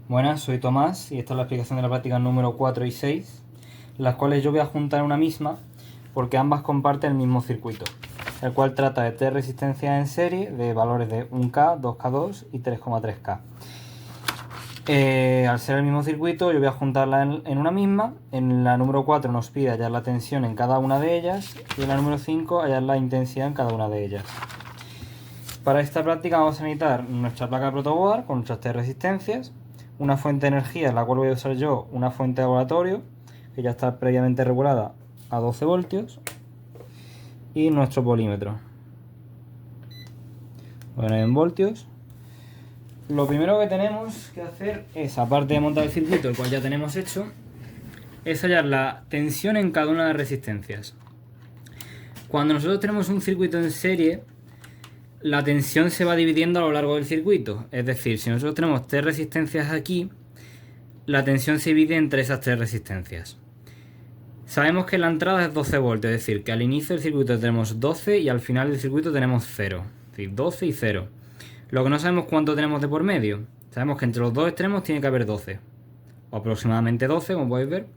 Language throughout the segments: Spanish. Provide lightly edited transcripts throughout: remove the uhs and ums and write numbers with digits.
Buenas, soy Tomás y esta es la explicación de la práctica número 4 y 6, las cuales yo voy a juntar en una misma porque ambas comparten el mismo circuito, el cual trata de tres resistencias en serie de valores de 1K, 2K2 y 3,3K. Al ser el mismo circuito, yo voy a juntarla en una misma. En la número 4 nos pide hallar la tensión en cada una de ellas y en la número 5 hallar la intensidad en cada una de ellas. Para esta práctica vamos a necesitar nuestra placa de protoboard con nuestras tres resistencias, una fuente de energía en la cual voy a usar yo una fuente de laboratorio que ya está previamente regulada a 12 voltios y nuestro polímetro. Bueno, en voltios. Lo primero que tenemos que hacer es, aparte de montar el circuito, el cual ya tenemos hecho, es hallar la tensión en cada una de las resistencias. Cuando nosotros tenemos un circuito en serie, la tensión se va dividiendo a lo largo del circuito. Es decir, si nosotros tenemos tres resistencias aquí, la tensión se divide entre esas tres resistencias. Sabemos que la entrada es 12 voltios, es decir, que al inicio del circuito tenemos 12 y al final del circuito tenemos 0. Es decir, 12 y 0. Lo que no sabemos cuánto tenemos de por medio. Sabemos que entre los dos extremos tiene que haber 12. O aproximadamente 12, como podéis ver.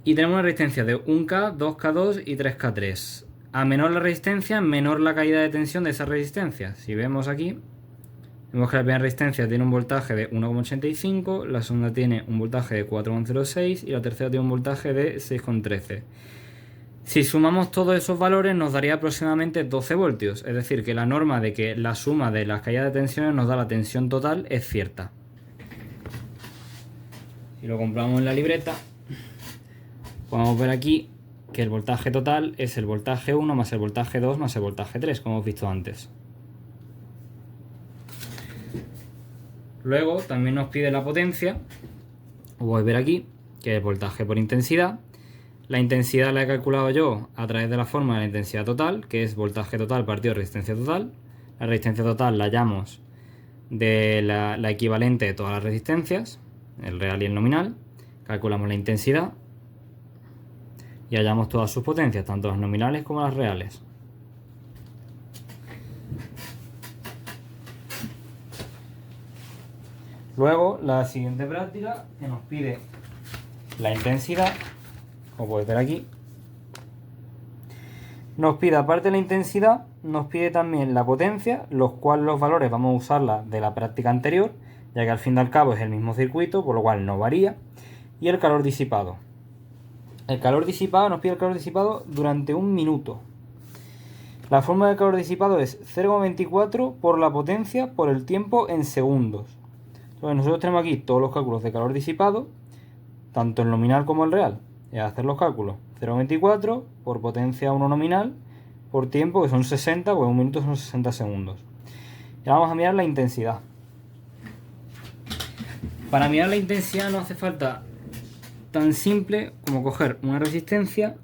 Y tenemos una resistencia de 1K, 2K2 y 3K3. A menor la resistencia, menor la caída de tensión de esa resistencia. Si vemos aquí, vemos que la primera resistencia tiene un voltaje de 1,85, la segunda tiene un voltaje de 4,06 y la tercera tiene un voltaje de 6,13. Si sumamos todos esos valores nos daría aproximadamente 12 voltios, es decir, que la norma de que la suma de las caídas de tensiones nos da la tensión total es cierta. Si lo comprobamos en la libreta, podemos ver aquí que el voltaje total es el voltaje 1 más el voltaje 2 más el voltaje 3, como hemos visto antes. Luego también nos pide la potencia, voy a ver aquí, que es el voltaje por intensidad. La intensidad la he calculado yo a través de la fórmula de la intensidad total, que es voltaje total partido resistencia total. La resistencia total la hallamos de la equivalente de todas las resistencias, el real y el nominal. Calculamos la intensidad y hallamos todas sus potencias, tanto las nominales como las reales. Luego, la siguiente práctica que nos pide la intensidad, como podéis ver aquí, nos pide, aparte de la intensidad, nos pide también la potencia, los cuales los valores vamos a usarla de la práctica anterior, ya que al fin y al cabo es el mismo circuito, por lo cual no varía, y el calor disipado. El calor disipado nos pide el calor disipado durante un minuto. La fórmula del calor disipado es 0,24 por la potencia por el tiempo en segundos. Entonces nosotros tenemos aquí todos los cálculos de calor disipado, tanto el nominal como el real. Y a hacer los cálculos. 0,24 por potencia 1 nominal por tiempo, que son 60, pues un minuto son 60 segundos. Y ahora vamos a mirar la intensidad. Para mirar la intensidad no hace falta tan simple como coger una resistencia,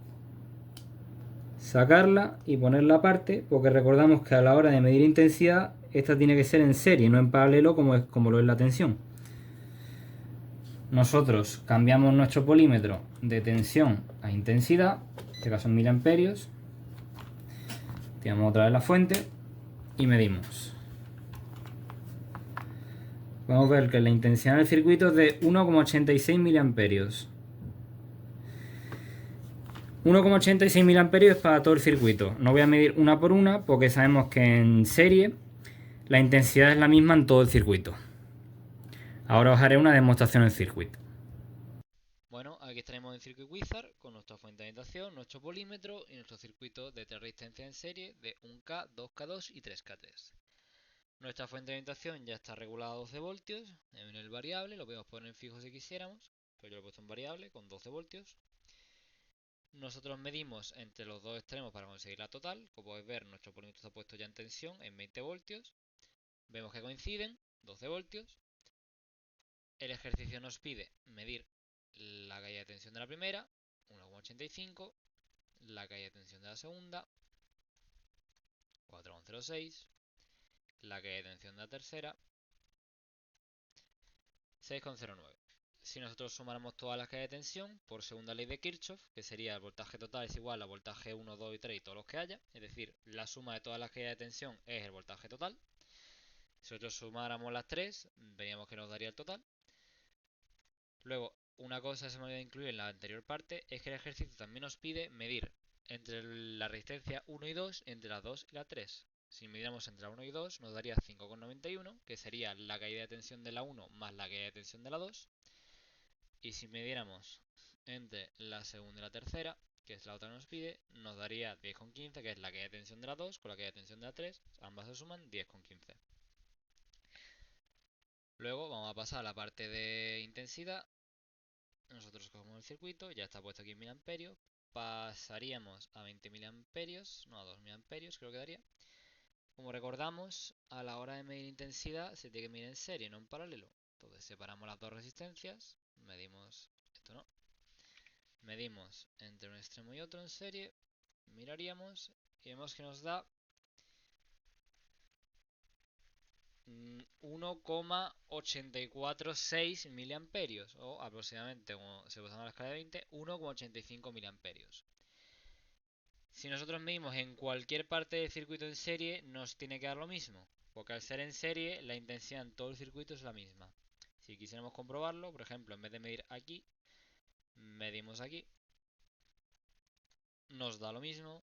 sacarla y ponerla aparte, porque recordamos que a la hora de medir intensidad, esta tiene que ser en serie, no en paralelo como lo es la tensión. Nosotros cambiamos nuestro polímetro de tensión a intensidad, en este caso en miliamperios, tiramos otra vez la fuente y medimos. Podemos ver que la intensidad del circuito es de 1,86 miliamperios. 1,86 miliamperios es para todo el circuito. No voy a medir una por una porque sabemos que en serie la intensidad es la misma en todo el circuito. Ahora os haré una demostración en circuito. Bueno, aquí estaremos en Circuit Wizard con nuestra fuente de alimentación, nuestro polímetro y nuestro circuito de tres resistencias en serie de 1K, 2K2 y 3K3. Nuestra fuente de alimentación ya está regulada a 12 voltios en el variable, lo podemos poner en fijo si quisiéramos, pero yo lo he puesto en variable con 12 voltios. Nosotros medimos entre los dos extremos para conseguir la total. Como podéis ver, nuestro polímetro está puesto ya en tensión en 20 voltios. Vemos que coinciden, 12 voltios. El ejercicio nos pide medir la caída de tensión de la primera, 1,85, la caída de tensión de la segunda, 4,06, la caída de tensión de la tercera, 6,09. Si nosotros sumáramos todas las caídas de tensión por segunda ley de Kirchhoff, que sería el voltaje total es igual a voltaje 1, 2 y 3 y todos los que haya, es decir, la suma de todas las caídas de tensión es el voltaje total. Si nosotros sumáramos las tres, veríamos que nos daría el total. Luego, una cosa que se me olvidó incluir en la anterior parte es que el ejercicio también nos pide medir entre la resistencia 1 y 2, entre la 2 y la 3. Si midiéramos entre la 1 y 2 nos daría 5,91, que sería la caída de tensión de la 1 más la caída de tensión de la 2. Y si midiéramos entre la segunda y la tercera, que es la otra que nos pide, nos daría 10,15, que es la caída de tensión de la 2 con la caída de tensión de la 3. Ambas se suman 10,15. Luego vamos a pasar a la parte de intensidad. Nosotros cogemos el circuito, ya está puesto aquí en miliamperios. Pasaríamos a 20 miliamperios, no a 2 miliamperios creo que daría. Como recordamos, a la hora de medir intensidad se tiene que medir en serie, no en paralelo. Entonces separamos las dos resistencias, medimos, esto no, medimos entre un extremo y otro en serie, miraríamos y vemos que nos da 1,846 miliamperios o aproximadamente, como se usa en la escala de 20, 1,85 miliamperios. Si nosotros medimos en cualquier parte del circuito en serie, nos tiene que dar lo mismo, porque al ser en serie, la intensidad en todo el circuito es la misma. Si quisiéramos comprobarlo, por ejemplo, en vez de medir aquí, medimos aquí, nos da lo mismo.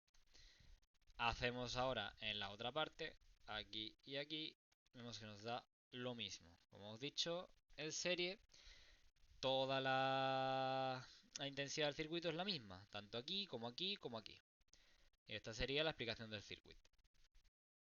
Hacemos ahora en la otra parte, aquí y aquí, vemos que nos da lo mismo. Como hemos dicho, en serie, toda la intensidad del circuito es la misma, tanto aquí como aquí como aquí. Y esta sería la explicación del circuito.